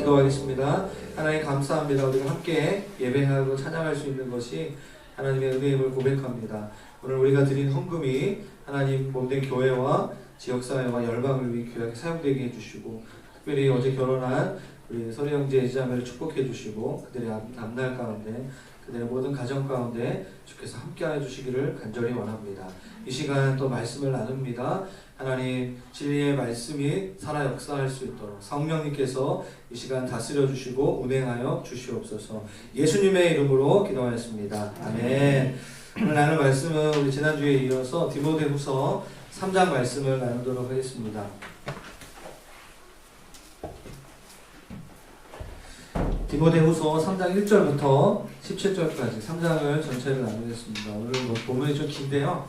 기도하겠습니다. 하나님 감사합니다. 우리가 함께 예배하고 찬양할 수 있는 것이 하나님의 은혜임을 고백합니다. 오늘 우리가 드린 헌금이 하나님 몸된 교회와 지역사회와 열방을 위해 귀하게 사용되게 해주시고, 특별히 어제 결혼한 우리 소리 형제 자매를 축복해 주시고, 그들의 앞날 가운데 그들의 모든 가정 가운데 주께서 함께하여 주시기를 간절히 원합니다. 이 시간 또 말씀을 나눕니다. 하나님 진리의 말씀이 살아 역사할 수 있도록 성령님께서 이 시간 다스려 주시고 운행하여 주시옵소서. 예수님의 이름으로 기도하였습니다. 아멘. 오늘 나눌 말씀은 우리 지난주에 이어서 디모데후서 3장 말씀을 나누도록 하겠습니다. 디모데후서 3장 1절부터 17절까지 3장을 전체를 나누겠습니다. 오늘 본문이 좀 긴데요.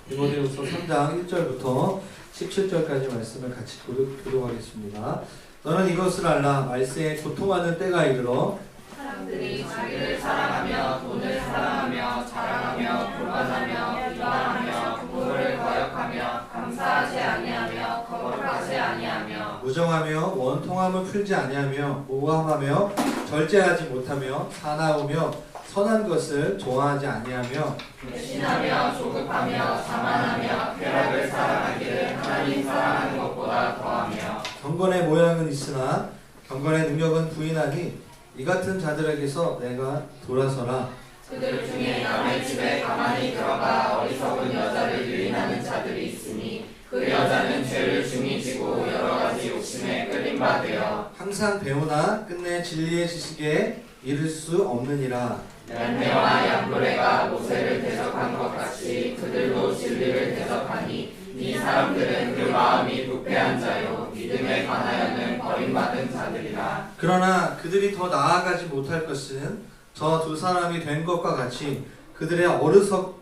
디모데후서 3장 1절부터 17절까지 말씀을 같이 교독하겠습니다. 너는 이것을 알라. 말세에 고통하는 때가 이르러 사람들이 자기를 사랑하며 돈을 사랑하며 자랑하며 교만하며 비방하며 부모를 거역하며 감사하지 아니하며 거룩하지 아니하며 무정하며 원통함을 풀지 아니하며 모함하며 절제하지 못하며 사나우며 선한 것을 좋아하지 아니하며 배신하며 조급하며 자만하며 쾌락을 사랑하기를 하나님 사랑하는 것보다 더하며 경건의 모양은 있으나 경건의 능력은 부인하니 이 같은 자들에게서 내가 돌아서라. 그들 중에 남의 집에 가만히 들어가 어리석은 여자를 유인하는 자들이 있으니 그 여자는 죄를 중히 지고 여러 가지 욕심에 끌림 받으여 항상 배우나 끝내 진리의 지식에 이를 수 없느니라. 열매와 양고래가 모세를 대적한 것 같이 그들도 진리를 대적하니 이 사람들은 그 마음이 부패한 자요 믿음에 관하여는 버림받은 자들이라. 그러나 그들이 더 나아가지 못할 것은 저 두 사람이 된 것과 같이 그들의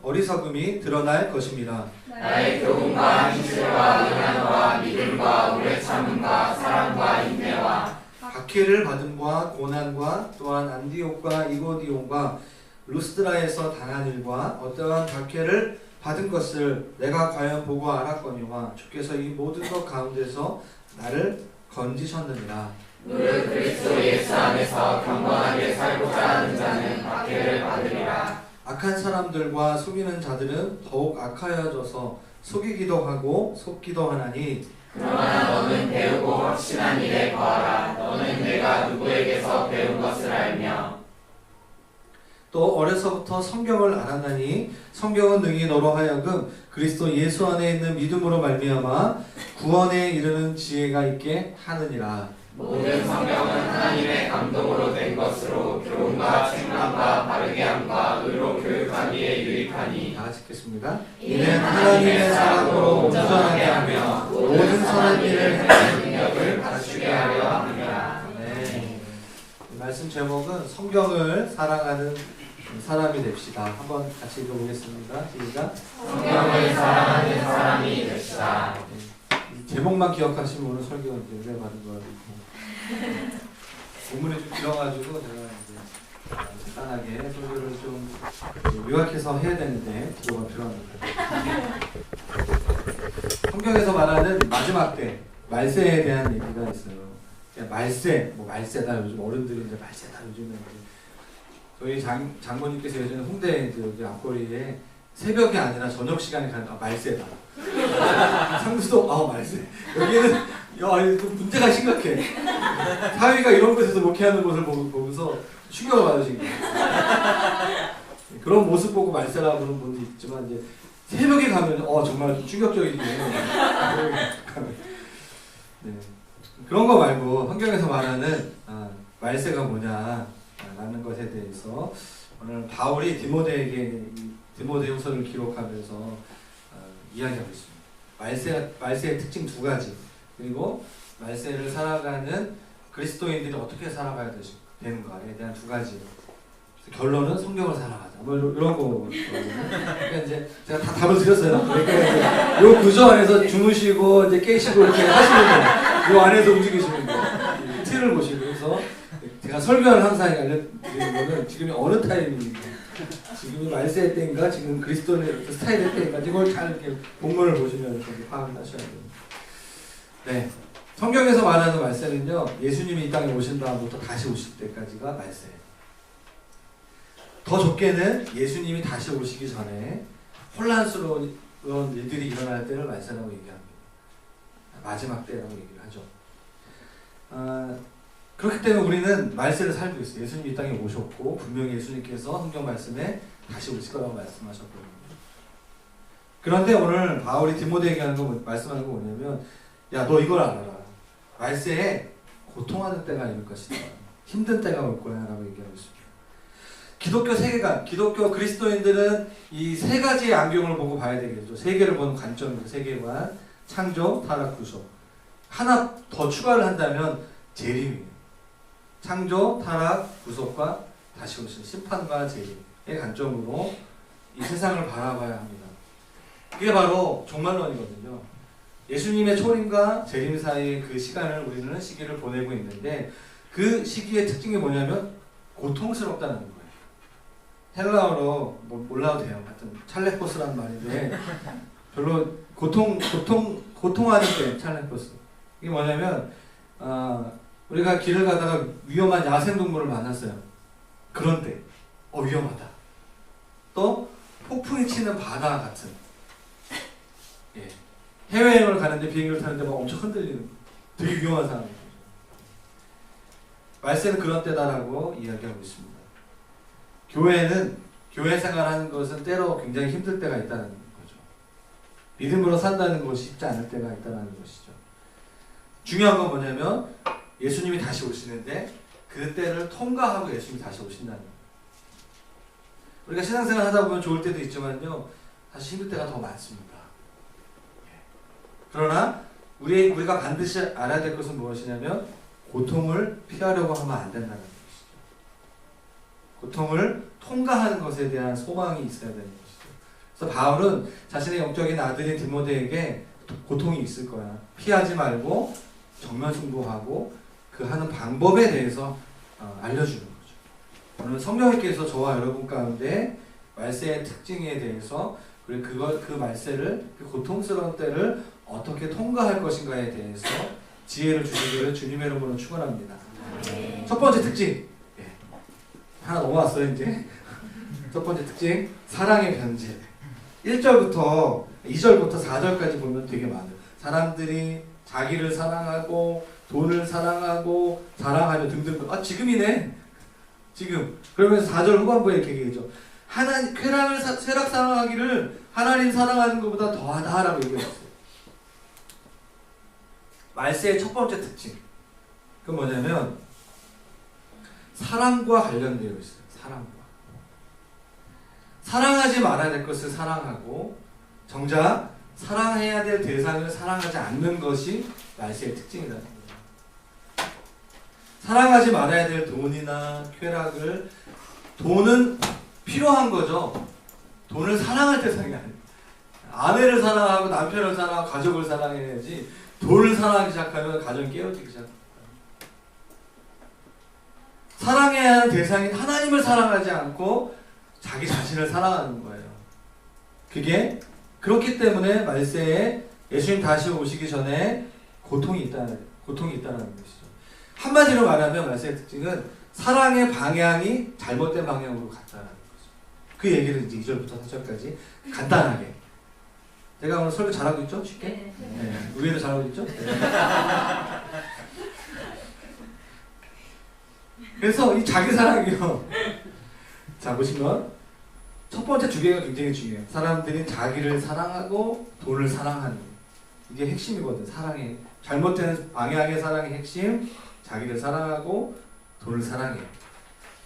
어리석음이 드러날 것입니다. 나의 교훈과 hin실과 의량과 믿음과 오래 참음과 사랑과 인내와 박해를 받음과 고난과 또한 안디옥과 이고디온과 루스드라에서 당한 일과 어떠한 박해를 받은 것을 내가 과연 보고 알았거니와 주께서 이 모든 것 가운데서 나를 건지셨느니라. 무릇 그리스도 예수 안에서 경건하게 살고자 하는 자는 박해를 받으리라. 악한 사람들과 속이는 자들은 더욱 악하여져서 속이기도 하고 속기도 하나니 그러나 너는 배우고 확신한 일에 거하라. 너는 내가 누구에게서 배운 것을 알며 또 어려서부터 성경을 알았나니 성경은 능히 너로 하여금 그리스도 예수 안에 있는 믿음으로 말미암아 구원에 이르는 지혜가 있게 하느니라. 모든 성경은 하나님의 감동으로 된 것으로 교훈과 책망과 바르게 함과 의로 교육하기에 유익하니 다 같이 읽겠습니다. 이는 하나님의 사랑으로 온전하게 하며 모든 선한 일을 행하는 능력을 갖추게 하려 함이라. 네. 말씀 제목은 성경을 사랑하는 사람이 됩시다. 한번 같이 읽어보겠습니다. 시작. 성경을 사랑하는 사람이 됩시다. 제목만 기억하시면 오늘 설교가 이제 은혜 받은 거라고 있고 본문이 좀 길어가지고 제가 이제 간단하게 설교를 좀 요약해서 해야 되는데 기도가 필요합니다. 성경에서 말하는 마지막 때 말세에 대한 얘기가 있어요. 말세, 뭐 말세다 요즘 어른들이 이제 말세다 요즘에 저희 장모님께서 예전에 홍대 이제 여기 앞거리에 새벽이 아니라 저녁 시간에 가는 말세다. 상수도 말세. 여기는 문제가 심각해. 사위가 이런 곳에서 목회하는 것을 보면서 충격을 받으신 거예요. 그런 모습 보고 말세라고 하는 분도 있지만 이제 새벽에 가면 정말 좀 충격적이긴 해요. 네. 그런 거 말고 성경에서 말하는 말세가 뭐냐 라는 것에 대해서 오늘 바울이 디모데후서를 기록하면서 이야기하고 있습니다. 말세의 특징 두 가지, 그리고 말세를 살아가는 그리스도인들이 어떻게 살아가야 되는가에 대한 두 가지. 결론은 성경을 살아가자. 뭐 이런 거. 그러니까 이제 제가 다 답을 드렸어요. 그러니까 요 구조 안에서 주무시고 이제 깨시고 이렇게 하시면 돼요. 요 안에서 움직이시면 돼요. 틀을 보시고. 그래서 제가 설교를 항상 알려드리는 거는 지금이 어느 타이밍인가, 지금이 말세 때인가, 지금 그리스도의 스타일의 때인가, 이걸 잘 이렇게 본문을 보시면 파악을 하셔야 됩니다. 네. 성경에서 말하는 말세는요, 예수님이 이 땅에 오신 다음부터 다시 오실 때까지가 말세예요. 더 좁게는 예수님이 다시 오시기 전에 혼란스러운 일들이 일어날 때를 말세라고 얘기합니다. 마지막 때라고 얘기를 하죠. 그렇기 때문에 우리는 말세를 살고 있어요. 예수님이 이 땅에 오셨고 분명히 예수님께서 성경 말씀에 다시 오실 거라고 말씀하셨거든요. 그런데 오늘 바울이 디모데에게 말씀하는 거 뭐냐면, 야, 너 이걸 알아라. 말세에 고통하는 때가 올 것이다. 힘든 때가 올 거야 라고 얘기하고 있습니다. 기독교 세계관, 기독교 그리스도인들은 이 세 가지의 안경을 보고 봐야 되겠죠. 세계를 보는 관점이죠. 세계관, 창조, 타락, 구속. 하나 더 추가를 한다면 재림이에요. 창조, 타락, 구속과 다시 오신 심판과 재림의 관점으로 이 세상을 바라봐야 합니다. 그게 바로 종말론이거든요. 예수님의 초림과 재림 사이의 그 시간을 우리는 시기를 보내고 있는데, 그 시기의 특징이 뭐냐면 고통스럽다는 거예요. 헬라어로 뭐 몰라도 돼요. 하여튼 찰레포스라는 말인데 별로 고통하는 때 찰레포스. 이게 뭐냐면 우리가 길을 가다가 위험한 야생동물을 만났어요. 그런 때 위험하다. 또 폭풍이 치는 바다 같은, 예. 해외여행을 가는데 비행기를 타는데 막 엄청 흔들리는, 되게 위험한 상황이죠. 말세는 그런 때다라고 이야기하고 있습니다. 교회 생활하는 것은 때로 굉장히 힘들 때가 있다는 거죠. 믿음으로 산다는 것이 쉽지 않을 때가 있다는 것이죠. 중요한 건 뭐냐면 예수님이 다시 오시는데 그 때를 통과하고 예수님이 다시 오신다는 거예요. 우리가 신앙생활 하다 보면 좋을 때도 있지만요, 사실 힘들 때가 더 많습니다. 그러나 우리가 반드시 알아야 될 것은 무엇이냐면 고통을 피하려고 하면 안 된다는 것이죠. 고통을 통과하는 것에 대한 소망이 있어야 되는 것이죠. 그래서 바울은 자신의 영적인 아들인 디모데에게 고통이 있을 거야. 피하지 말고 정면 승부하고 그 하는 방법에 대해서 알려주는 거죠. 오늘 성령님께서 저와 여러분 가운데 말세의 특징에 대해서, 그리고 그 말세를, 그 고통스러운 때를 어떻게 통과할 것인가에 대해서 지혜를 주시기를 주님의 이름으로 축원합니다. 첫 번째 특징, 하나 넘어왔어요 이제. 첫 번째 특징, 사랑의 변질. 1절부터 2절부터 4절까지 보면 되게 많아요. 사람들이 자기를 사랑하고 돈을 사랑하고 사랑하며 등등. 지금이네. 지금. 그러면서 4절 후반부에 이렇게 얘기했죠. 쾌락 사랑하기를 하나님 사랑하는 것보다 더하다라고 얘기했어요. 말세의 첫 번째 특징. 그건 뭐냐면 사랑과 관련되어 있어요. 사랑하지 말아야 될 것을 사랑하고, 정작 사랑해야 될 대상을 사랑하지 않는 것이 말세의 특징이라는 거예요. 사랑하지 말아야 될 돈이나 쾌락을, 돈은 필요한 거죠. 돈을 사랑할 대상이 아니에요. 아내를 사랑하고 남편을 사랑하고 가족을 사랑해야지, 돈을 사랑하기 시작하면 가정이 깨어지기 시작합니다. 사랑해야 하는 대상인 하나님을 사랑하지 않고 자기 자신을 사랑하는 거예요. 그렇기 때문에 말세에 예수님 다시 오시기 전에 고통이 있다는 것이죠. 한마디로 말하면 말세의 특징은 사랑의 방향이 잘못된 방향으로 갔다는 거죠. 그 얘기를 이제 2절부터 4절까지 간단하게. 제가 오늘 설교 잘하고 있죠? 쉽게? 네. 우리도 잘하고 있죠? 네. 그래서 이 자기 사랑이요. 자, 보시면 첫 번째 두 개가 굉장히 중요해요. 사람들이 자기를 사랑하고 돈을 사랑하는, 이게 핵심이거든. 사랑의 잘못된 방향의 사랑의 핵심, 자기를 사랑하고 돈을 사랑해요.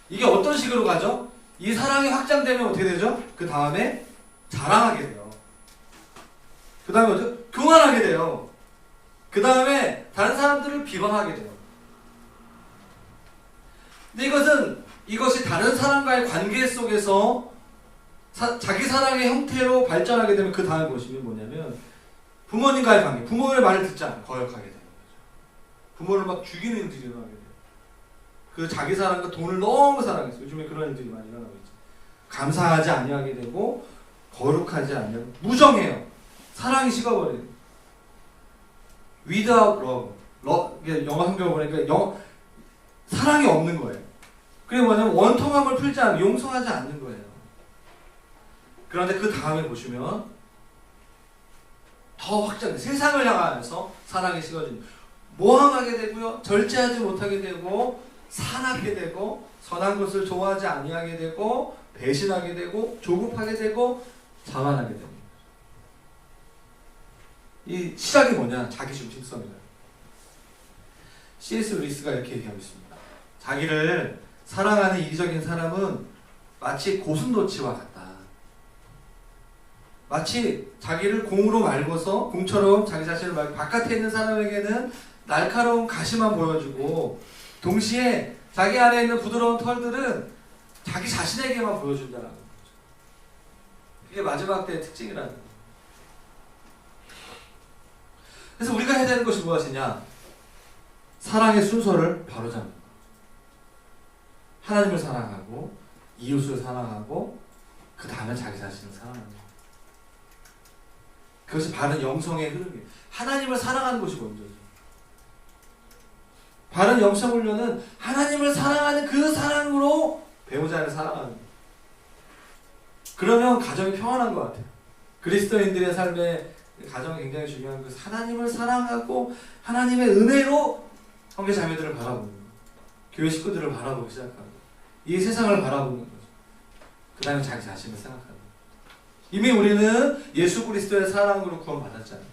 이게 어떤 식으로 가죠? 이 사랑이 확장되면 어떻게 되죠? 그 다음에 자랑하게 돼요. 그 다음에 어떻게? 교만하게 돼요. 그 다음에 다른 사람들을 비방하게 돼요. 근데 이것이 다른 사람과의 관계 속에서 자기 사랑의 형태로 발전하게 되면 그 다음 것이 뭐냐면 부모님과의 관계, 부모의 말을 듣지 않고 거역하게 되는 거죠. 부모를 막 죽이는 일들이 일어나게 돼요. 그 자기 사랑과 돈을 너무 사랑했어요. 요즘에 그런 일들이 많이 일어나고 있죠. 감사하지 아니하게 되고 거룩하지 아니하고 무정해요. 사랑이 식어버려요. Without love, 이게 영어 성경을 보니까 사랑이 없는 거예요. 그게 뭐냐면 원통함을 풀지 않고 용서하지 않는 거예요. 그런데 그 다음에 보시면 더 확장돼. 세상을 향하여서 사랑이 식어진 모함하게 되고요. 절제하지 못하게 되고 산악게 되고 선한 것을 좋아하지 아니하게 되고 배신하게 되고 조급하게 되고 자만하게 됩니다. 이 시작이 뭐냐? 자기 중심성이다. C.S. 루이스가 이렇게 얘기하고 있습니다. 자기를 사랑하는 이기적인 사람은 마치 고슴도치와 같다. 마치 자기를 공으로 말고서 공처럼 자기 자신을 말고 바깥에 있는 사람에게는 날카로운 가시만 보여주고 동시에 자기 안에 있는 부드러운 털들은 자기 자신에게만 보여준다는 거죠. 그게 마지막 때의 특징이라는 거예요. 그래서 우리가 해야 되는 것이 무엇이냐? 사랑의 순서를 바로잡는 것. 하나님을 사랑하고 이웃을 사랑하고 그 다음에 자기 자신을 사랑하는 것. 그것이 바른 영성의 흐름이에요. 하나님을 사랑하는 것이 먼저죠. 바른 영성 훈련은 하나님을 사랑하는 그 사랑으로 배우자를 사랑하는 거예요. 그러면 가정이 평안한 것 같아요. 그리스도인들의 삶에 가정이 굉장히 중요한 것은 하나님을 사랑하고 하나님의 은혜로 형제 자매들을 바라보는 거예요. 교회 식구들을 바라보기 시작하고 이 세상을 바라보는 거죠. 그 다음에 자기 자신을 생각하는 거예요. 이미 우리는 예수 그리스도의 사랑으로 구원받았잖아요.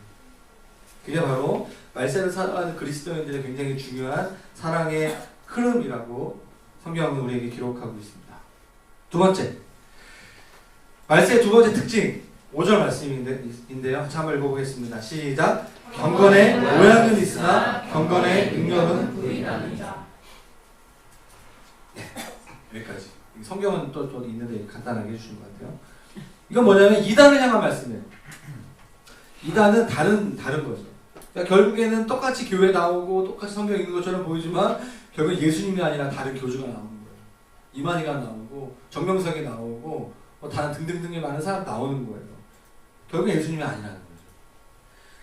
그게 바로 말세를 살아가는 그리스도인들의 굉장히 중요한 사랑의 흐름이라고 성경은 우리에게 기록하고 있습니다. 두 번째, 말세의 두 번째 특징 5절 말씀인데요. 같이 한번 읽어보겠습니다. 시작. 경건의 모양은 있으나 경건의 능력은 부인하는 자. 여기까지. 성경은 또 있는데 간단하게 해주신 것 같아요. 이건 뭐냐면 이단을 향한 말씀이에요. 이단은 다른 거죠. 그러니까 결국에는 똑같이 교회 나오고 똑같이 성경 읽는 것처럼 보이지만 결국 예수님이 아니라 다른 교주가 나오는 거예요. 이만희가 나오고 정명석이 나오고 다른 등등등의 많은 사람 나오는 거예요. 결국 예수님이 아니라는 거죠.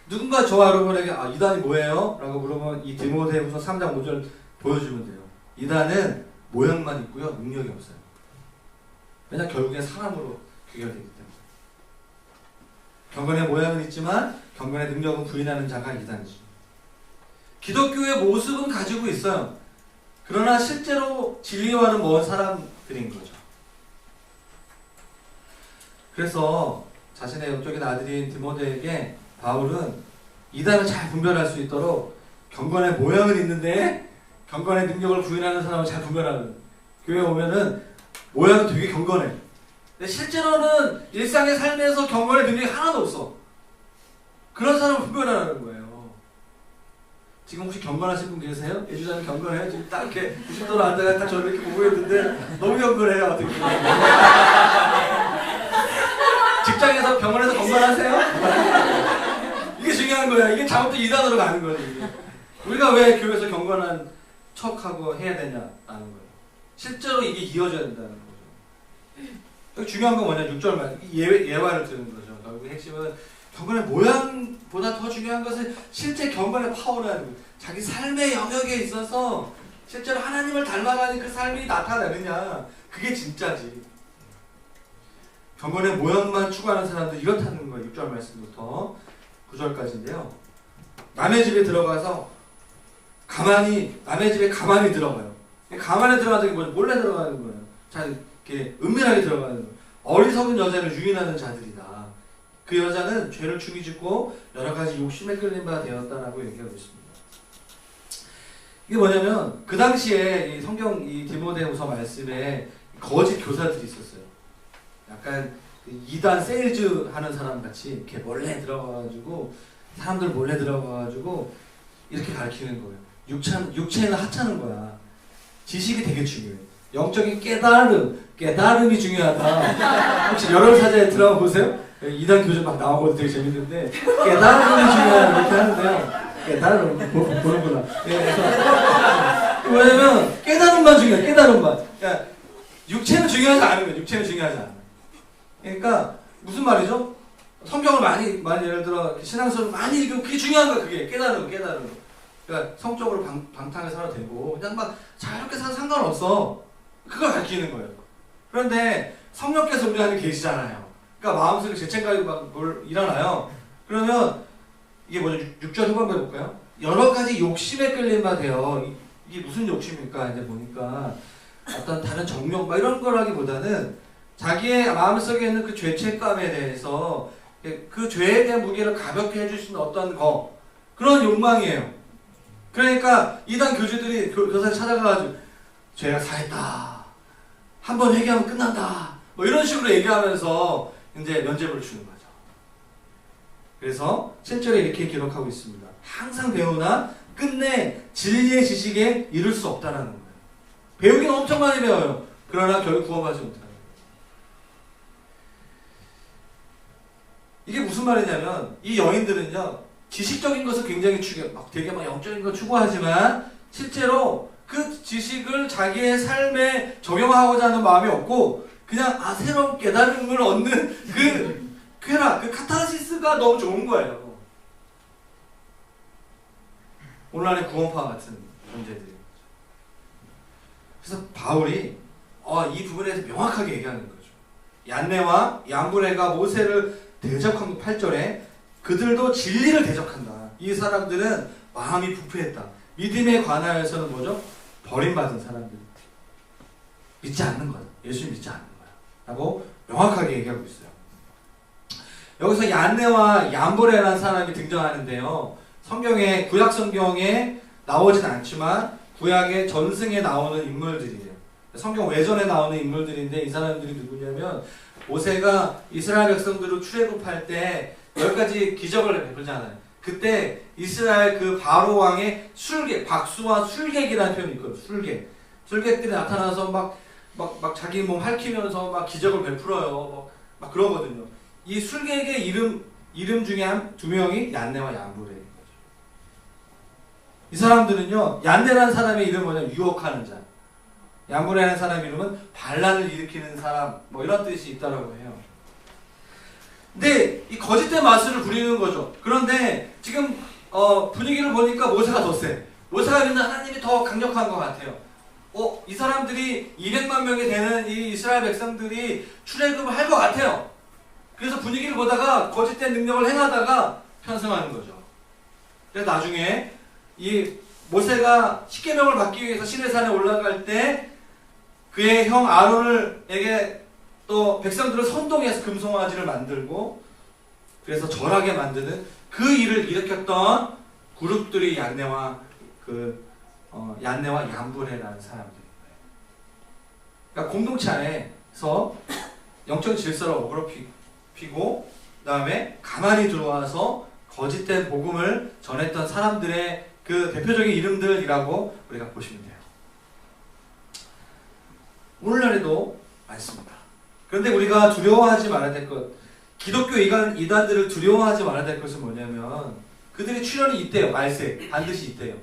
누군가 저와 여러분에게 이단이 뭐예요? 라고 물어보면 이 디모데후서 3장 5절 보여주면 돼요. 이단은 모양만 있고요. 능력이 없어요. 왜냐 결국엔 사람으로 귀결되기 때문에. 경건의 모양은 있지만 경건의 능력은 부인하는 자가 이단이죠. 기독교의 모습은 가지고 있어요. 그러나 실제로 진리와는 먼 사람들인 거죠. 그래서 자신의 영적인 아들인 디모데에게 바울은 이단을 잘 분별할 수 있도록 경건의 모양은 있는데 경건의 능력을 부인하는 사람을 잘 분별하는, 교회에 오면은 모양은 되게 경건해. 근데 실제로는 일상의 삶에서 경건의 능력이 하나도 없어. 그런 사람을 분별하라는 거예요. 지금 혹시 경건하신 분 계세요? 예주자는 경건해요? 지금 딱 이렇게 90도로 앉아가 딱 저를 이렇게 보고 있는데 너무 경건해요. 어떻게 직장에서 병원에서 건강하세요? 이게 중요한 거야. 이게 잘못된 이단으로 가는 거지. 우리가 왜 교회에서 경건한 척하고 해야 되냐라는 거예요. 실제로 이게 이어져야 된다는 거죠. 여기 중요한 건 뭐냐? 6절 말 예화를 드는 거죠. 결국 핵심은 경건의 모양보다 더 중요한 것은 실제 경건의 파워라는 거예요. 자기 삶의 영역에 있어서 실제로 하나님을 닮아가는 그 삶이 나타나느냐. 그게 진짜지. 경건의 모양만 추구하는 사람들 이렇다는 거예요. 6절 말씀부터 9절까지인데요. 남의 집에 들어가서 남의 집에 가만히 들어가요. 가만히 들어가는 게 뭐죠? 몰래 들어가는 거예요. 잘 이렇게 은밀하게 들어가는 거예요. 어리석은 여자를 유인하는 자들이다. 그 여자는 죄를 중히 짓고 여러 가지 욕심에 끌린 바 되었다라고 얘기하고 있습니다. 이게 뭐냐면 그 당시에 이 성경 이 디모데후서 말씀에 거짓 교사들이 있었어요. 약간 이단 세일즈 하는 사람 같이 이렇게 몰래 들어가가지고 사람들 몰래 들어가가지고 이렇게 가르치는 거예요. 육체는 하찮은 거야. 지식이 되게 중요해. 영적인 깨달음이 중요하다. 혹시 열혈사제에 들어가 보세요. 이단 교주 막 나오고 되게 재밌는데 깨달음이 중요하다 이렇게 하는데요. 깨달음 보는구나. 그래서 왜냐면 깨달음만 중요해. 깨달음만. 그러니까 육체는 중요하지 않은 거예요. 육체는 중요하지 않아. 그러니까 무슨 말이죠? 성경을 많이 예를 들어 신앙서를 많이 읽으면 그게 중요한 거야. 그게 깨달음. 그러니까 성적으로 방탕을 살아도 되고 그냥 막 자유롭게 살아도 상관없어. 그걸 가르치는 거예요. 그런데 성령께서 우리 안에 계시잖아요. 그러니까 마음속에 죄책감이 막 일어나요. 그러면 이게 뭐죠? 6절 후반부에 볼까요? 여러 가지 욕심에 끌린 바 돼요. 이게 무슨 욕심일까? 이제 보니까 어떤 다른 정욕 막 이런 거라기보다는 자기의 마음속에 있는 그 죄책감에 대해서 그 죄에 대한 무게를 가볍게 해줄 수 있는 어떤 그런 욕망이에요. 그러니까 이단 교주들이 교사를 찾아가가지고 죄가 사했다. 한 번 회개하면 끝난다. 뭐 이런 식으로 얘기하면서 이제 면죄부를 주는 거죠. 그래서 실제로 이렇게 기록하고 있습니다. 항상 배우나 끝내 진리의 지식에 이를 수 없다라는 거예요. 배우긴 엄청 많이 배워요. 그러나 결국 구원받지 못하는 거예요. 이게 무슨 말이냐면 이 여인들은요 지식적인 것을 굉장히 되게 막 영적인 걸 추구하지만 실제로 그 지식을 자기의 삶에 적용하고자 하는 마음이 없고 그냥 새로운 깨달음을 얻는 그 쾌락, 그 카타르시스가 너무 좋은 거예요. 오늘날의 구원파 같은 존재들이. 그래서 바울이 이 부분에 대해서 명확하게 얘기하는 거죠. 얀네와 얀브레가 모세를 대적한 8절에 그들도 진리를 대적한다. 이 사람들은 마음이 부패했다. 믿음에 관하여서는 뭐죠? 버림받은 사람들. 믿지 않는 거야. 예수 믿지 않는 거야. 라고 명확하게 얘기하고 있어요. 여기서 얀네와 얀브레라는 사람이 등장하는데요. 성경에 구약 성경에 나오진 않지만 구약의 전승에 나오는 인물들이에요. 성경 외전에 나오는 인물들인데 이 사람들이 누구냐면 모세가 이스라엘 백성들을 출애굽할 때 10가지 기적을 베풀잖아요. 그때 이스라엘 그 바로 왕의 술객, 박수와 술객이라는 표현이 있거든요. 술객들이 나타나서 막 자기 몸 핥히면서 막 기적을 베풀어요. 막 그러거든요. 이 술객의 이름 중에 한 2명이 얀네와 얀브레인 거죠. 이 사람들은요, 얀네라는 사람의 이름은 뭐냐면 유혹하는 자. 얀브레라는 사람 이름은 반란을 일으키는 사람, 뭐 이런 뜻이 있다라고 해요. 근데 이 거짓된 마술을 부리는 거죠. 그런데 지금 분위기를 보니까 모세가 더 세. 모세가 믿는 하나님이 더 강력한 것 같아요. 이 사람들이 200만 명이 되는 이 이스라엘 백성들이 출애굽을 할 것 같아요. 그래서 분위기를 보다가 거짓된 능력을 행하다가 편승하는 거죠. 그래서 나중에 이 모세가 십계명을 받기 위해서 시내산에 올라갈 때 그의 형 아론에게 또 백성들을 선동해서 금송아지를 만들고 그래서 절하게 만드는 그 일을 일으켰던 그룹들이 얀네와 얀브레라는 사람들인 거예요. 그러니까 공동체 안에서 영적 질서를 어그럽히고 그다음에 가만히 들어와서 거짓된 복음을 전했던 사람들의 그 대표적인 이름들이라고 우리가 보시면 돼요. 오늘날에도 많습니다. 그런데 우리가 두려워하지 말아야 될 것, 기독교 이단들을 두려워하지 말아야 될 것은 뭐냐면 그들의 출현이 있대요. 말세 반드시 있대요.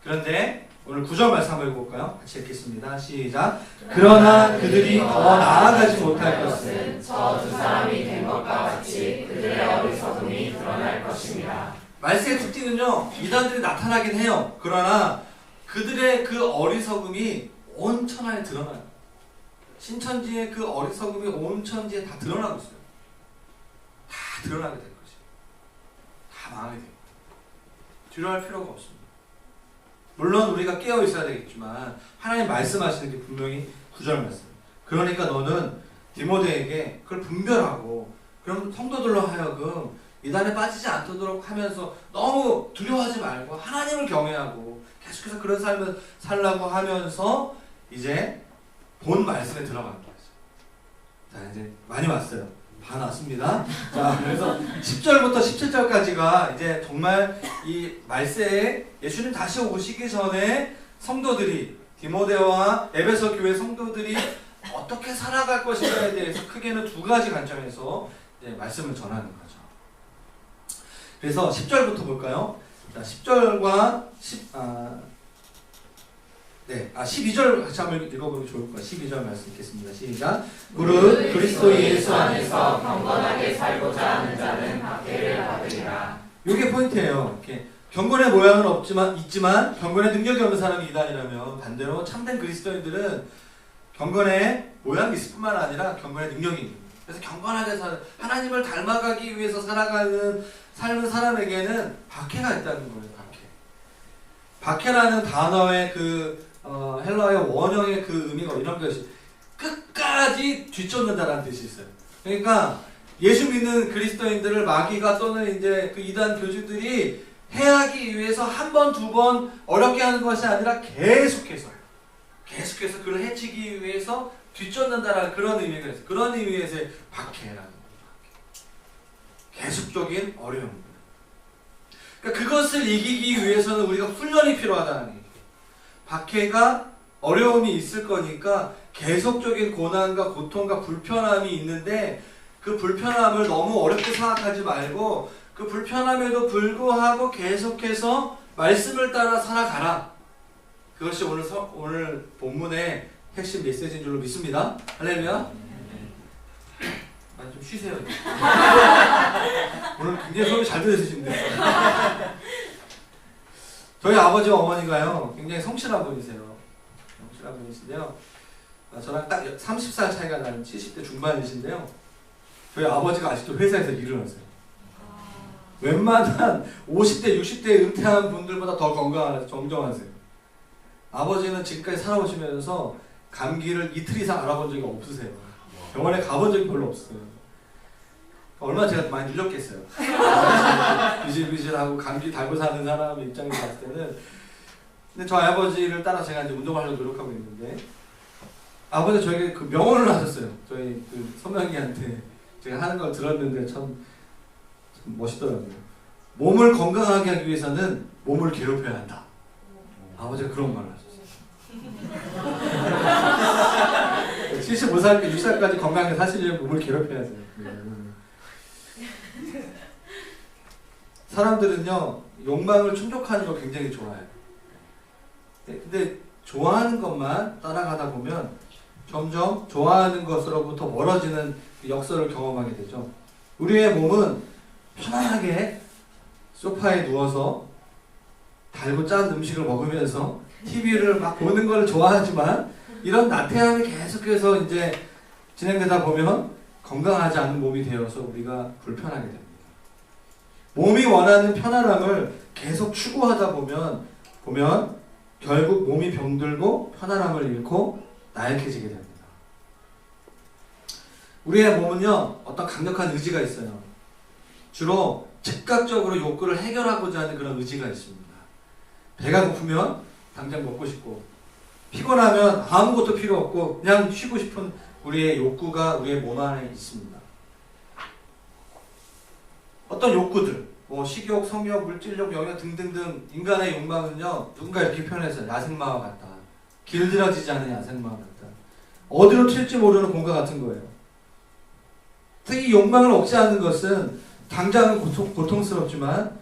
그런데 오늘 9절 말씀 한번 읽어볼까요? 같이 읽겠습니다. 시작. 그러나 그들이 더 나아가지 못할 것은 저 두 사람이 된 것과 같이 그들의 어리석음이 드러날 것입니다. 말세의 특징은요, 이단들이 나타나긴 해요. 그러나 그들의 그 어리석음이 온 천하에 드러나요. 신천지의 그 어리석음이 온 천지에 다 드러나고 있어요. 다 드러나게 될 거지. 다 망하게 됩니다. 두려워할 필요가 없습니다. 물론 우리가 깨어 있어야 되겠지만 하나님 말씀하시는 게 분명히 9절 말씀. 그러니까 너는 디모데에게 그걸 분별하고 그럼 성도들로 하여금 이단에 빠지지 않도록 하면서 너무 두려워하지 말고 하나님을 경외하고 계속해서 그런 삶을 살라고 하면서 이제 본 말씀에 들어가는 거죠. 자, 이제 많이 왔어요. 반 왔습니다. 자, 그래서 10절부터 17절까지가 이제 정말 이 말세에 예수님 다시 오시기 전에 성도들이 디모데와 에베소 교회 성도들이 어떻게 살아갈 것인가에 대해서 크게는 2가지 관점에서 이제 말씀을 전하는 거죠. 그래서 10절부터 볼까요? 자, 10절과 12절 같이 한번 읽어보면 좋을 거예요. 12절 말씀 읽겠습니다. 시작. 무릇 그리스도 예수 안에서 경건하게 살고자 하는 자는 박해를 받으리라. 이게 포인트예요. 이렇게 경건의 모양은 있지만 경건의 능력이 없는 사람이 이단이라면 반대로 참된 그리스도인들은 경건의 모양이 있을 뿐만 아니라 경건의 능력이 있는 거예요. 그래서 경건하게 사는, 하나님을 닮아가기 위해서 살아가는 삶은 사람에게는 박해가 있다는 거예요. 박해라는 단어의 헬라어의 원형의 그 의미가 이런 것이 끝까지 뒤쫓는다라는 뜻이 있어요. 그러니까 예수 믿는 그리스도인들을 마귀가 또는 이제 그 이단 교주들이 해하기 위해서 한 번, 두 번 어렵게 하는 것이 아니라 계속해서 그를 해치기 위해서 뒤쫓는다라는 그런 의미가 있어요. 그런 의미에서의 박해라는 거예요. 계속적인 어려움. 그러니까 그것을 이기기 위해서는 우리가 훈련이 필요하다는 얘기예요. 박해가 어려움이 있을 거니까 계속적인 고난과 고통과 불편함이 있는데 그 불편함을 너무 어렵게 생각하지 말고 그 불편함에도 불구하고 계속해서 말씀을 따라 살아가라. 그것이 오늘 본문의 핵심 메시지인 줄로 믿습니다. 할렐루야. 좀 쉬세요. 오늘 굉장히 소리 잘 들으시는데. 저희 아버지와 어머니가요 굉장히 성실한 분이세요. 성실한 분이신데요. 저랑 딱 30살 차이가 나는 70대 중반이신데요. 저희 아버지가 아직도 회사에서 일을 하세요. 웬만한 50대, 60대 은퇴한 분들보다 더 건강하세요. 정정하세요. 아버지는 지금까지 살아오시면서 감기를 이틀 이상 알아본 적이 없으세요. 병원에 가본 적이 별로 없어요. 얼마나 제가 많이 눌렸겠어요. 비실비실하고 감기 달고 사는 사람 입장에서 봤을 때는. 근데 저희 아버지를 따라 제가 이제 운동을 하려고 노력하고 있는데, 아버지 저에게 그 명언을 하셨어요. 저희 그 선명이한테 제가 하는 걸 들었는데 참 멋있더라고요. 몸을 건강하게 하기 위해서는 몸을 괴롭혀야 한다. 아버지가 그런 말을 하셨어요. 75살, 6살까지 건강하게 사시려면 몸을 괴롭혀야 돼요. 사람들은요 욕망을 충족하는 거 굉장히 좋아해요. 근데 좋아하는 것만 따라가다 보면 점점 좋아하는 것으로부터 멀어지는 역설을 경험하게 되죠. 우리의 몸은 편안하게 소파에 누워서 달고 짠 음식을 먹으면서 TV를 막 보는 걸 좋아하지만 이런 나태함이 계속해서 이제 진행되다 보면 건강하지 않은 몸이 되어서 우리가 불편하게 됩니다. 몸이 원하는 편안함을 계속 추구하다 보면 결국 몸이 병들고 편안함을 잃고 나약해지게 됩니다. 우리의 몸은요 어떤 강력한 의지가 있어요. 주로 즉각적으로 욕구를 해결하고자 하는 그런 의지가 있습니다. 배가 고프면 당장 먹고 싶고, 피곤하면 아무것도 필요 없고 그냥 쉬고 싶은 우리의 욕구가 우리의 몸 안에 있습니다. 어떤 욕구들, 뭐 식욕, 성욕, 물질욕, 영역 등등등 인간의 욕망은요 누군가 이렇게 표현해서 야생마와 같다. 길들여지지 않은 야생마와 같다. 어디로 튈지 모르는 공과 같은 거예요. 이 욕망을 억제하는 것은 당장은 고통스럽지만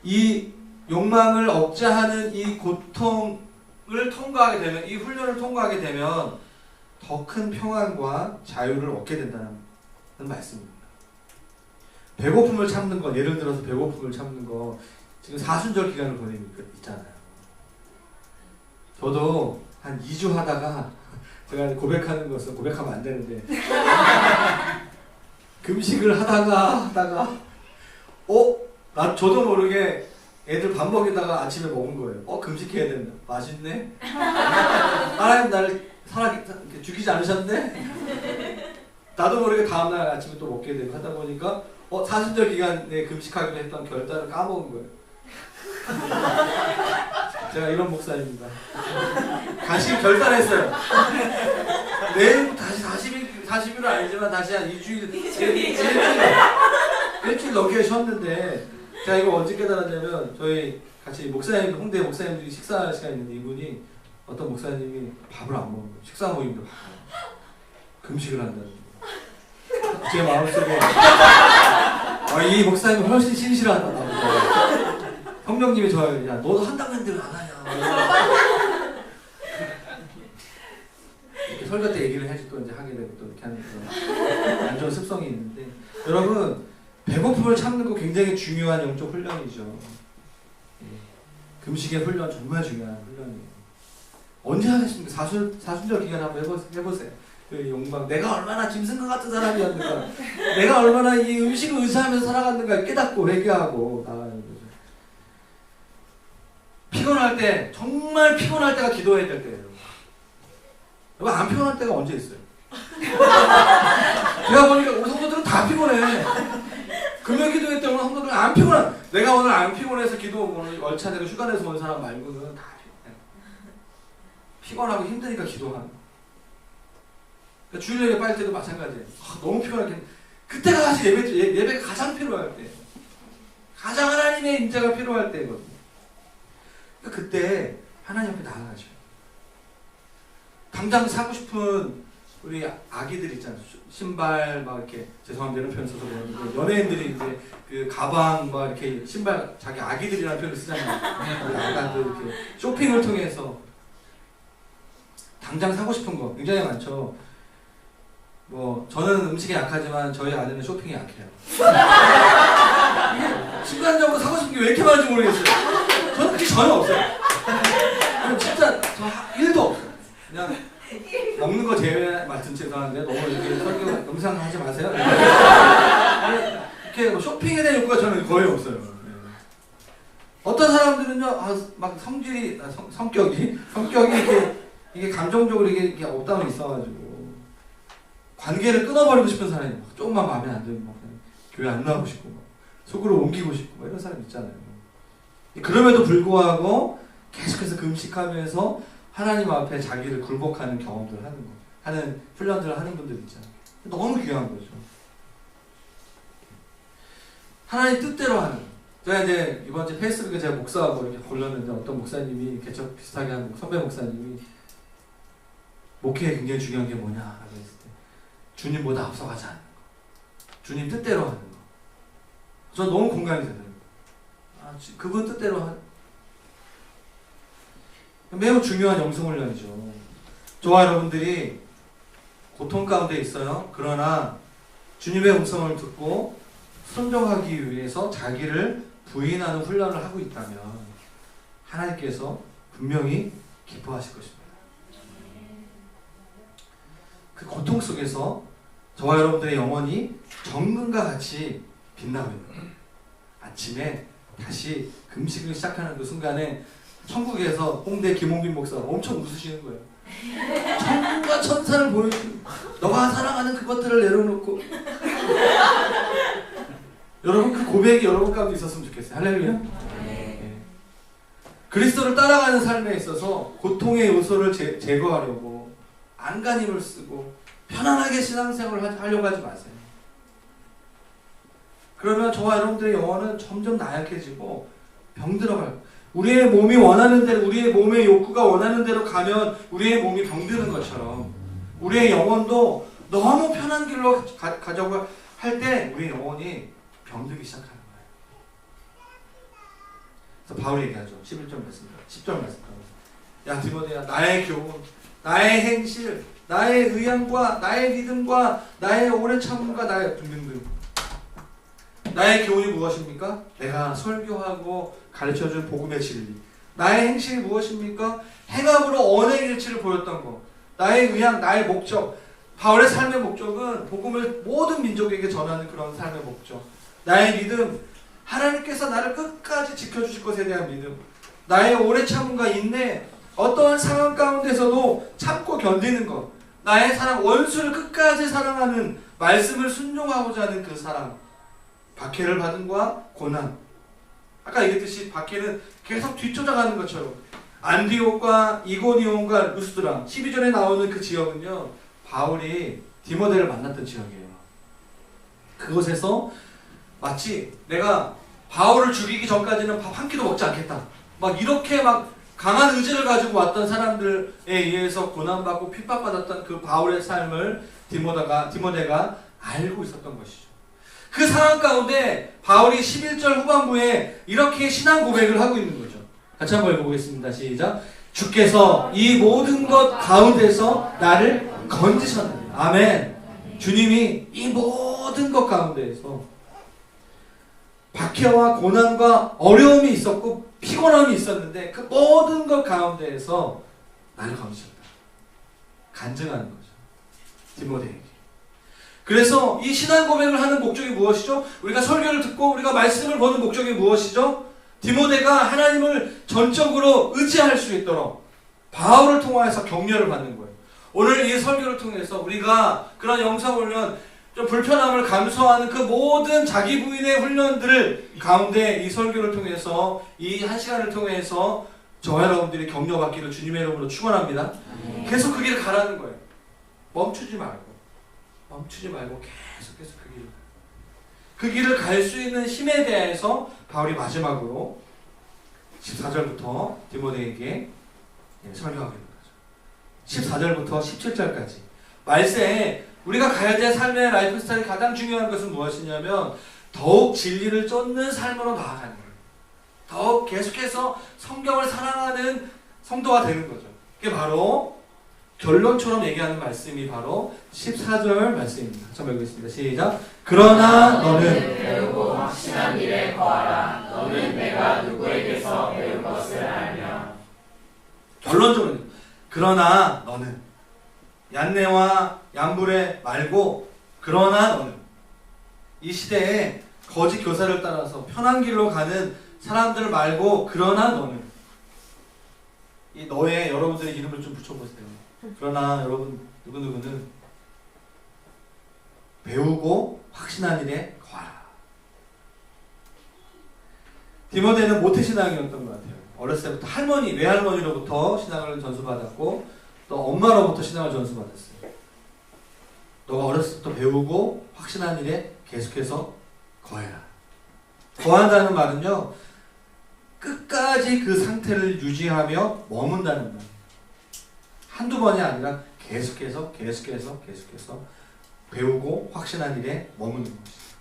이 욕망을 억제하는 이 고통을 통과하게 되면, 이 훈련을 통과하게 되면 더 큰 평안과 자유를 얻게 된다는 말씀입니다. 배고픔을 참는 거, 예를 들어서 배고픔을 참는 거, 지금 사순절 기간을 보내고 있잖아요. 저도 한 2주 하다가, 제가 고백하는 것은 고백하면 안 되는데 금식을 하다가 저도 모르게 애들 밥 먹이다가 아침에 먹은 거예요. 금식해야 된다. 맛있네? 하나님 나를 죽이지 않으셨네? 나도 모르게 다음날 아침에 또 먹게 되고 하다 보니까 사순절 기간에 금식하기로 했던 결단을 까먹은 거예요. 제가 이런 목사입니다. 다시 결단했어요. 내일 다시 40일은 아니지만 다시 한 일주일 넘게 쉬었는데, 제가 이거 언제 깨달았냐면, 저희 같이 목사님, 홍대 목사님들이 식사 시간이 있는데 이분이, 어떤 목사님이 밥을 안 먹는 거예요. 식사 모임도 금식을 한다는 거예요. 제 마음속에 이 목사님이 훨씬 신실하다. 성령님이 저를, 야 너도 한다는데 왜 안 하냐. 이렇게 설교 때 얘기를 해주고 또 이제 하게 되고 또 이렇게 하는 그런 안 좋은 습성이 있는데, 여러분 배고픔을 참는 거 굉장히 중요한 영적 훈련이죠. 금식의 훈련 정말 중요한 훈련이에요. 언제 하겠습니까? 사순절 기간 한번 해보세요. 그 용방, 내가 얼마나 짐승과 같은 사람이었는가, 내가 얼마나 이 음식을 의지하면서 살아갔는가 깨닫고 회개하고 나가는 거죠. 피곤할 때, 정말 피곤할 때가 기도해야 될 때예요. 여러분 안 피곤할 때가 언제 있어요? 제가 보니까 우리 성도들은 다 피곤해. 금요 기도회 때 오늘 성도들은 안 피곤해. 내가 오늘 안 피곤해서 기도 오늘 월차 내고 휴가 내서 온 사람 말고는 다 피곤해. 피곤하고 힘드니까 기도하는. 그러니까 주일 예배 빠질 때도 마찬가지예요. 너무 피곤하게. 그때가 사실 예배가 가장 필요할 때. 가장 하나님의 임재가 필요할 때거든요. 그러니까 그때 하나님 앞에 나아가죠. 당장 사고 싶은 우리 아기들 있잖아요. 신발 막 이렇게, 죄송합니다 이런 표현 써서 그러는데 연예인들이 이제 그 가방 막 이렇게 신발 자기 아기들이라는 표현을 쓰잖아요. 우리 아가들 이렇게 쇼핑을 통해서 당장 사고 싶은 거 굉장히 많죠. 뭐 저는 음식에 약하지만 저희 아내는 쇼핑에 약해요. 이게 순간적으로 사고 싶은 게 왜 이렇게 많은지 모르겠어요. 저는 그게 전혀 없어요. 진짜 저 1도 없어요. 그냥 먹는 거 제외 말씀 죄송한데 너무 이렇게 설교 영상 하지 마세요. 이렇게 뭐 쇼핑에 대한 욕구가 저는 거의 없어요. 어떤 사람들은요, 막 성질이 성격이 이게 감정적으로 이게 업다운이 있어가지고 관계를 끊어버리고 싶은 사람이 막 조금만 마음에 안 들면 막 교회 안 나오고 싶고 막 속으로 옮기고 싶고 막 이런 사람 있잖아요. 그럼에도 불구하고 계속해서 금식하면서 하나님 앞에 자기를 굴복하는 경험들을 하는 훈련들을 하는 분들 있잖아요. 너무 귀한 거죠. 하나님 뜻대로 하는. 제가 이제 이번 주 페이스북에 제가 목사하고 이렇게 골랐는데 어떤 목사님이 개척 비슷하게 하는 선배 목사님이 목회에 굉장히 중요한 게 뭐냐라고 했을 때 주님보다 앞서가지 않는 거. 주님 뜻대로 하는 거. 저 너무 공감이 되더라고요. 그분 뜻대로 하는 매우 중요한 영성훈련이죠. 저와 여러분들이 고통 가운데 있어요. 그러나 주님의 음성을 듣고 순종하기 위해서 자기를 부인하는 훈련을 하고 있다면 하나님께서 분명히 기뻐하실 것입니다. 그 고통 속에서 저와 여러분들의 영혼이 정금과 같이 빛나고 있는 거예요. 아침에 다시 금식을 시작하는 그 순간에 천국에서 홍대 김홍빈 목사가 엄청 웃으시는 거예요. 천국과 천사를 보여주고 너가 사랑하는 그것들을 내려놓고 여러분 그 고백이 여러분 가운데 있었으면 좋겠어요. 할렐루야. 네. 그리스도를 따라가는 삶에 있어서 고통의 요소를 제거하려고 안간힘을 쓰고 편안하게 신앙생활을 하려고 하지 마세요. 그러면 저와 여러분들의 영혼은 점점 나약해지고 병들어가요. 우리의 몸이 원하는 대로, 우리의 몸의 욕구가 원하는 대로 가면 우리의 몸이 병드는 것처럼 우리의 영혼도 너무 편한 길로 가자고 할 때 우리의 영혼이 병들기 시작하는 거예요. 그래서 바울이 얘기하죠. 11절 말씀, 10절 말씀. 야 디모데야, 나의 교훈, 나의 행실, 나의 의향과 나의 믿음과 나의 오래 참음과 나의 등등등. 나의 교훈이 무엇입니까? 내가 설교하고 가르쳐준 복음의 진리. 나의 행실이 무엇입니까? 행함으로 언의 일치를 보였던 것. 나의 의향, 나의 목적. 바울의 삶의 목적은 복음을 모든 민족에게 전하는 그런 삶의 목적. 나의 믿음, 하나님께서 나를 끝까지 지켜주실 것에 대한 믿음. 나의 오래 참음과 인내, 어떠한 상황 가운데서도 참고 견디는 것. 나의 사랑, 원수를 끝까지 사랑하는 말씀을 순종하고자 하는 그 사랑. 박해를 받음과 고난. 아까 얘기했듯이 박해는 계속 뒤쫓아가는 것처럼 안디옥과 이고니온과 루스드라 12절에 나오는 그 지역은요, 바울이 디모데를 만났던 지역이에요. 그곳에서 마치 내가 바울을 죽이기 전까지는 밥 한 끼도 먹지 않겠다, 막 이렇게 막 강한 의지를 가지고 왔던 사람들에 의해서 고난받고 핍박받았던 그 바울의 삶을 디모데가 알고 있었던 것이죠. 그 상황 가운데 바울이 11절 후반부에 이렇게 신앙 고백을 하고 있는 거죠. 같이 한번 읽어보겠습니다. 시작. 주께서 이 모든 것 가운데서 나를 건지셨느니. 아멘. 주님이 이 모든 것 가운데에서 박해와 고난과 어려움이 있었고 피곤함이 있었는데 그 모든 것 가운데에서 나를 감시한다. 간증하는 거죠. 디모데에게. 그래서 이 신앙 고백을 하는 목적이 무엇이죠? 우리가 설교를 듣고 우리가 말씀을 보는 목적이 무엇이죠? 디모데가 하나님을 전적으로 의지할 수 있도록 바울을 통하여서 격려를 받는 거예요. 오늘 이 설교를 통해서 우리가 그런 영성 훈련, 좀 불편함을 감수하는 그 모든 자기 부인의 훈련들을 가운데 이 설교를 통해서 이 한 시간을 통해서 저와 여러분들이 격려받기를 주님의 이름으로 축원합니다. 계속 그 길을 가라는 거예요. 멈추지 말고 계속해서 그 길을 갈 수 있는 힘에 대해서 바울이 마지막으로 14절부터 디모데에게 설교하게 됩니다. 14절부터 17절까지 말세에 우리가 가야 될 삶의 라이프 스타일이 가장 중요한 것은 무엇이냐면 더욱 진리를 쫓는 삶으로 나아가는 거예요. 더욱 계속해서 성경을 사랑하는 성도가 되는 거죠. 그게 바로 결론처럼 얘기하는 말씀이 바로 14절 말씀입니다. 처음 읽겠습니다. 시작. 그러나 너는 배우고 확신한 일에 거하라. 너는 내가 누구에게서 배운 것을 알며. 결론적으로 그러나 너는 얀네와 얀불에 말고 그러나 너는 이 시대에 거짓 교사를 따라서 편한 길로 가는 사람들 말고 그러나 너는 이 너의 여러분들의 이름을 좀 붙여보세요. 그러나 여러분 누구누구는 배우고 확신한 일에 거하라. 디모데는 모태신앙이었던 것 같아요. 어렸을 때부터 할머니, 외할머니로부터 신앙을 전수받았고 또 엄마로부터 신앙을 전수받았어요. 너가 어렸을 때부터 배우고 확신한 일에 계속해서 거해라. 거한다는 말은요, 끝까지 그 상태를 유지하며 머문다는 말이에요. 한두 번이 아니라 계속해서 배우고 확신한 일에 머무는 것이죠.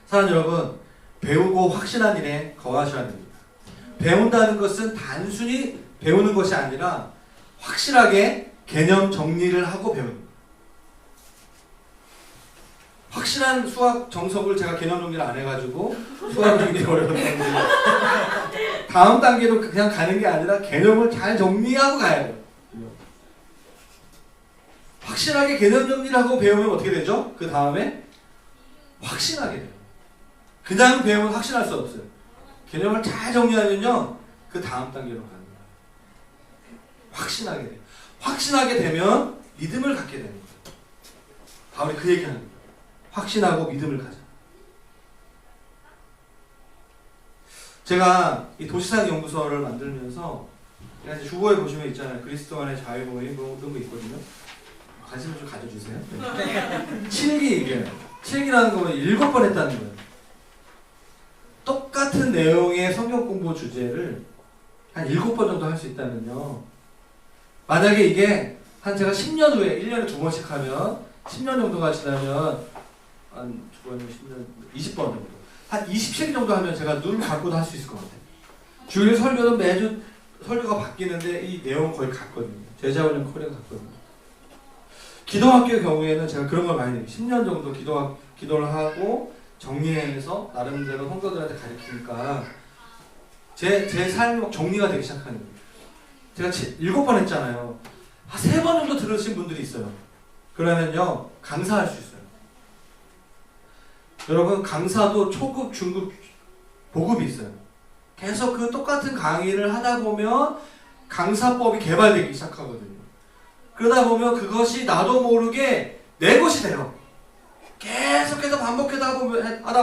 사랑하는 여러분, 배우고 확신한 일에 거하셔야 됩니다. 배운다는 것은 단순히 배우는 것이 아니라 확실하게 개념 정리를 하고 배우는 거예요. 확실한 수학 정석을 제가 개념 정리를 안 해가지고 수학 정리 어려웠는데 다음 단계로 그냥 가는 게 아니라 개념을 잘 정리하고 가야 돼요. 확실하게 개념 정리를 하고 배우면 어떻게 되죠? 그 다음에 확신하게 돼요. 그냥 배우면 확신할 수 없어요. 개념을 잘 정리하면요, 그 다음 단계로 가는 거예요. 확신하게 돼요. 확신하게 되면 믿음을 갖게 되는 거예요. 바울이 그 얘기하는 거예요. 확신하고 믿음을 가자. 제가 이 도시사역 연구소를 만들면서 이제 주보에 보시면 있잖아요. 그리스도 안의 자유 모임 뭐 그런 거 있거든요. 관심을 좀 가져주세요. 네. 7기 얘기해요. 7기라는 거는 7번 했다는 거예요. 똑같은 내용의 성경 공부 주제를 한 7번 정도 할 수 있다면요. 만약에 이게 한 제가 10년 후에 1년에 2번씩 하면 10년 정도가 지나면 한 10년, 20번 정도. 한 27기 정도 하면 제가 눈을 감고도 할 수 있을 것 같아요. 주일 설교는 매주 설교가 바뀌는데 이 내용은 거의 같거든요. 제자훈련 코리아 같거든요. 기도학교의 경우에는 제가 그런 걸 많이 해요. 10년 정도 기도를 하고 정리해서 나름대로 성도들한테 가르치니까 제 삶이 정리가 되기 시작하는 거예요. 제가 7번 했잖아요. 한 3번 정도 들으신 분들이 있어요. 그러면요, 강사할 수 있어요. 여러분, 강사도 초급, 중급, 고급이 있어요. 계속 그 똑같은 강의를 하다 보면 강사법이 개발되기 시작하거든요. 그러다 보면 그것이 나도 모르게 내 것이 돼요. 계속해서 반복하다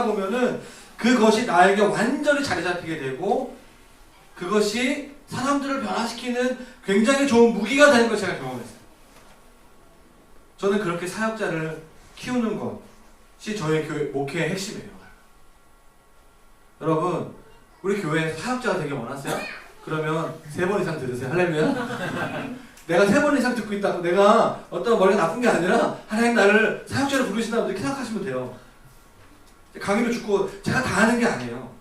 보면은 그것이 나에게 완전히 자리 잡히게 되고 그것이 사람들을 변화시키는 굉장히 좋은 무기가 되는 걸 제가 경험했어요. 저는 그렇게 사역자를 키우는 것이 저의 교회 목회의 핵심이에요. 여러분, 우리 교회에 사역자가 되게 원하세요? 그러면 3번 이상 들으세요. 할렐루야. 내가 3번 이상 듣고 있다고 내가 어떤 머리가 나쁜 게 아니라 하나님 나를 사역자로 부르신다고 이렇게 생각하시면 돼요. 강의를 듣고 제가 다 하는 게 아니에요.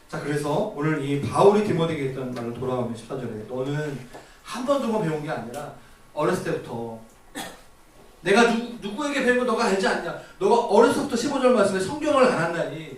자, 그래서 오늘 이 바울이 디모데에게 했던 말로 돌아오면 14절에 너는 한 번, 2번 배운 게 아니라 어렸을 때부터 내가 누구에게 배운 거 너가 알지 않냐? 너가 어렸을 때부터 15절 말씀에 성경을 안 한다니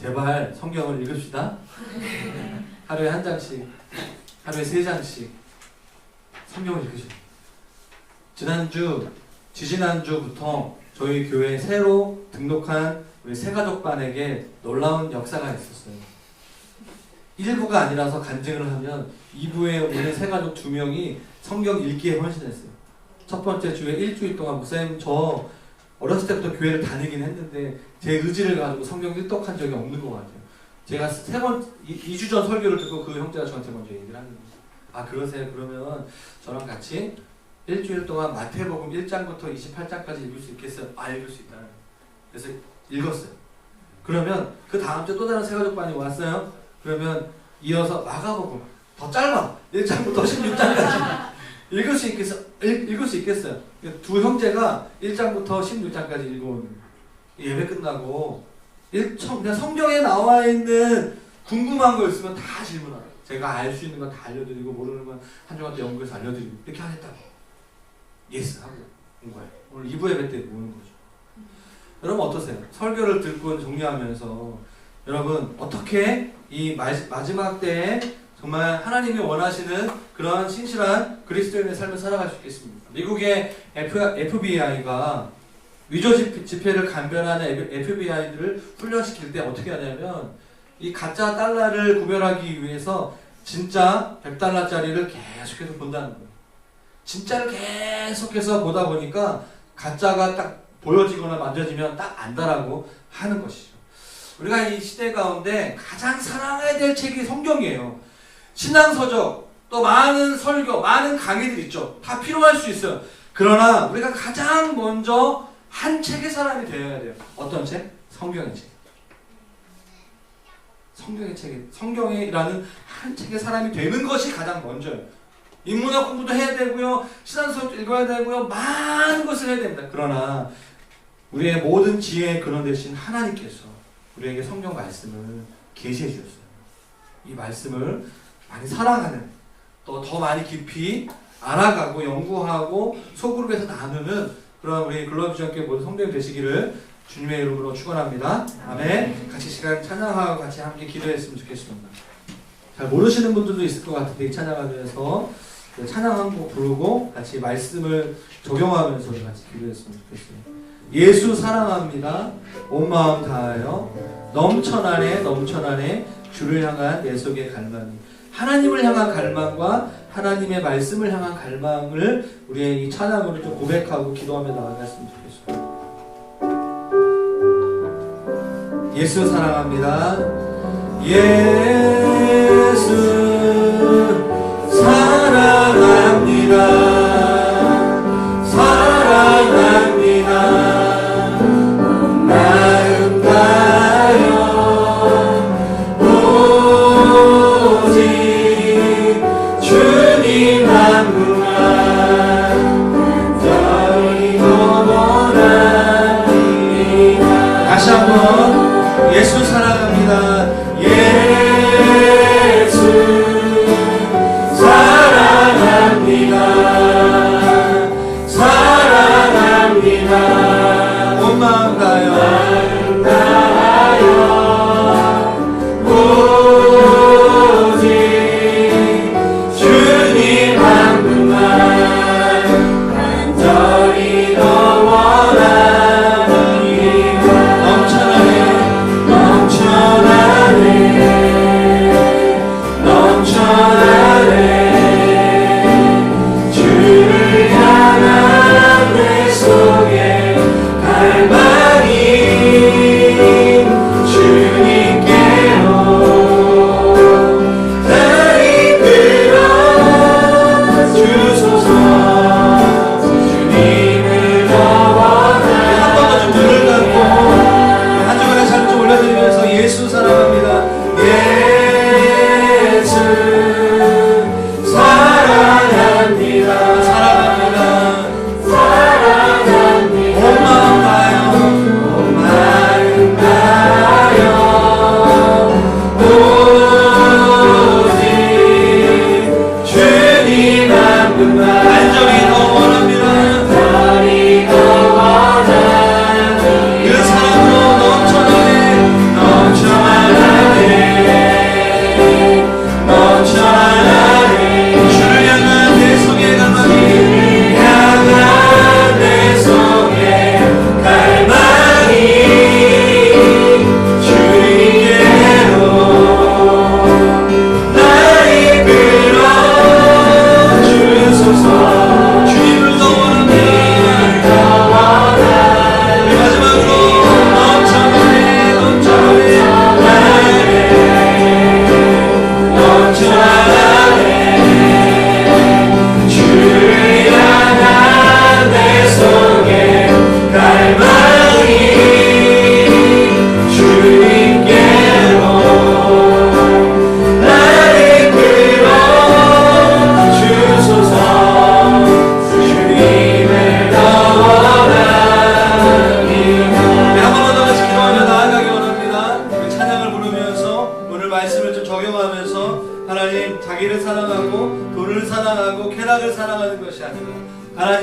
제발 성경을 읽읍시다. 하루에 한 장씩, 하루에 3장씩 성경을 읽으시오. 지지난주부터 저희 교회에 새로 등록한 우리 새가족반에게 놀라운 역사가 있었어요. 1부가 아니라서 간증을 하면 2부에 오는 새가족 2명이 성경 읽기에 헌신했어요. 첫 번째 주에 일주일 동안 목사님 저 어렸을 때부터 교회를 다니긴 했는데 제 의지를 가지고 성경 일독한 적이 없는 것 같아요. 제가 2주 전 설교를 듣고 그 형제가 저한테 먼저 얘기를 하는 거예요. 아 그러세요? 그러면 저랑 같이 일주일 동안 마태복음 1장부터 28장까지 읽을 수 있겠어요? 아 읽을 수 있다. 그래서 읽었어요. 그러면 그 다음 주에 또 다른 새가족반이 왔어요. 그러면 이어서 마가복음 더 짧아 1장부터 16장까지 읽을 수 있겠어요. 두 형제가 1장부터 16장까지 읽어오는 예배 끝나고 그냥 성경에 나와 있는 궁금한 거 있으면 다 질문하고 제가 알 수 있는 건 다 알려드리고 모르는 건 한 주간 또 연구해서 알려드리고 이렇게 하겠다고 예스 하고 온 거예요. 오늘 2부 예배 때 오는 거죠. 여러분 어떠세요? 설교를 듣고 정리하면서 여러분 어떻게 이 마지막 때에 정말 하나님이 원하시는 그런 신실한 그리스도인의 삶을 살아갈 수 있겠습니까? 미국의 FBI가 위조 지폐를 감별하는 FBI들을 훈련시킬 때 어떻게 하냐면 이 가짜 달러를 구별하기 위해서 진짜 100달러짜리를 계속해서 본다는 거예요. 진짜를 계속해서 보다 보니까 가짜가 딱 보여지거나 만져지면 딱 안다라고 하는 것이죠. 우리가 이 시대 가운데 가장 사랑해야 될 책이 성경이에요. 신앙서적, 또 많은 설교, 많은 강의들 있죠. 다 필요할 수 있어요. 그러나 우리가 가장 먼저 한 책의 사람이 되어야 돼요. 어떤 책? 성경의 책. 성경이라는 한 책의 사람이 되는 것이 가장 먼저예요. 인문학 공부도 해야 되고요. 신앙서적도 읽어야 되고요. 많은 것을 해야 됩니다. 그러나 우리의 모든 지혜의 근원 되신 하나님께서 우리에게 성경 말씀을 계시해 주셨어요. 이 말씀을 많이 사랑하는 또 더 많이 깊이 알아가고 연구하고 소그룹에서 나누는 그런 우리 글로비전교회 모든 성도님 되시기를 주님의 이름으로 축원합니다. 아멘. 같이 시간 찬양하고 같이 함께 기도했으면 좋겠습니다. 잘 모르시는 분들도 있을 것 같은데 이 찬양하면서 찬양 한 곡 부르고 같이 말씀을 적용하면서 같이 기도했으면 좋겠어요. 예수 사랑합니다. 온 마음 다하여 넘쳐나네 주를 향한 내 속의 갈망이 하나님을 향한 갈망과 하나님의 말씀을 향한 갈망을 우리의 이 찬양으로 좀 고백하고 기도하며 나아갔으면 좋겠습니다. 예수 사랑합니다. 예수 사랑합니다. 마음 다하여 오직 주님 한 분만 저희도 원합니다. 다시 한번 예수 사랑합니다. 예수 사랑합니다.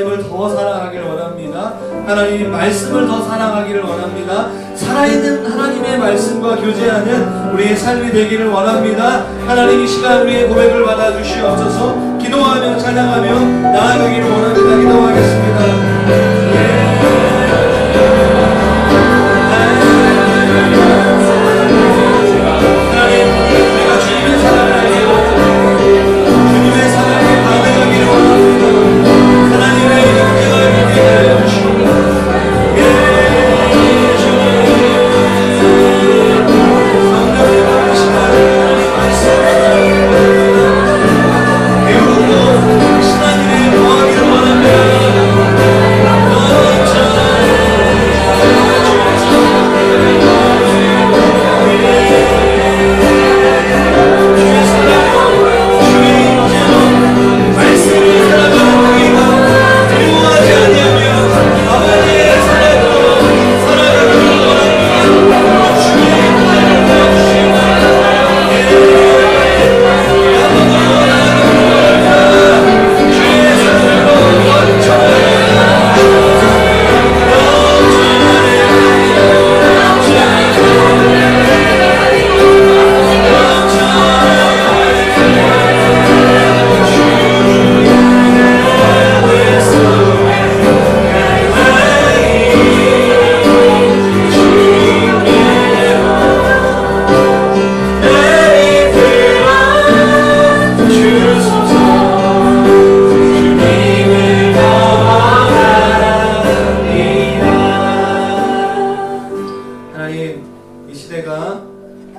하나님을 더 사랑하기를 원합니다. 하나님의 말씀을 더 사랑하기를 원합니다. 살아있는 하나님의 말씀과 교제하는 우리의 삶이 되기를 원합니다. 하나님 이 시간 우리의 고백을 받아주시옵소서. 기도하며 찬양하며 나아가기를 원합니다. 기도하겠습니다.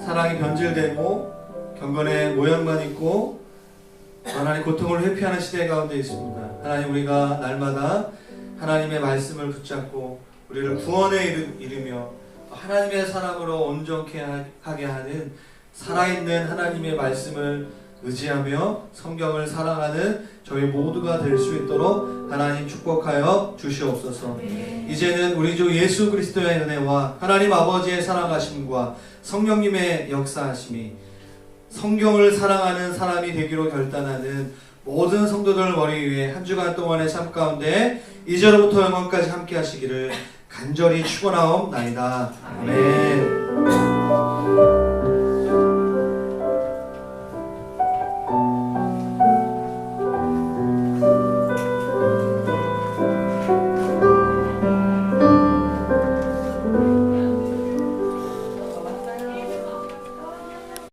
사랑이 변질되고 경건의 모양만 있고 하나님 고통을 회피하는 시대 가운데 있습니다. 하나님 우리가 날마다 하나님의 말씀을 붙잡고 우리를 구원에 이르며 하나님의 사랑으로 온전케 하게 하는 살아있는 하나님의 말씀을 의지하며 성경을 사랑하는 저희 모두가 될 수 있도록 하나님 축복하여 주시옵소서. 이제는 우리 주 예수 그리스도의 은혜와 하나님 아버지의 사랑하심과 성령님의 역사하심이 성경을 사랑하는 사람이 되기로 결단하는 모든 성도들 머리 위에 한 주간 동안의 삶 가운데 이제로부터 영원까지 함께 하시기를 간절히 축원하옵나이다. 아멘.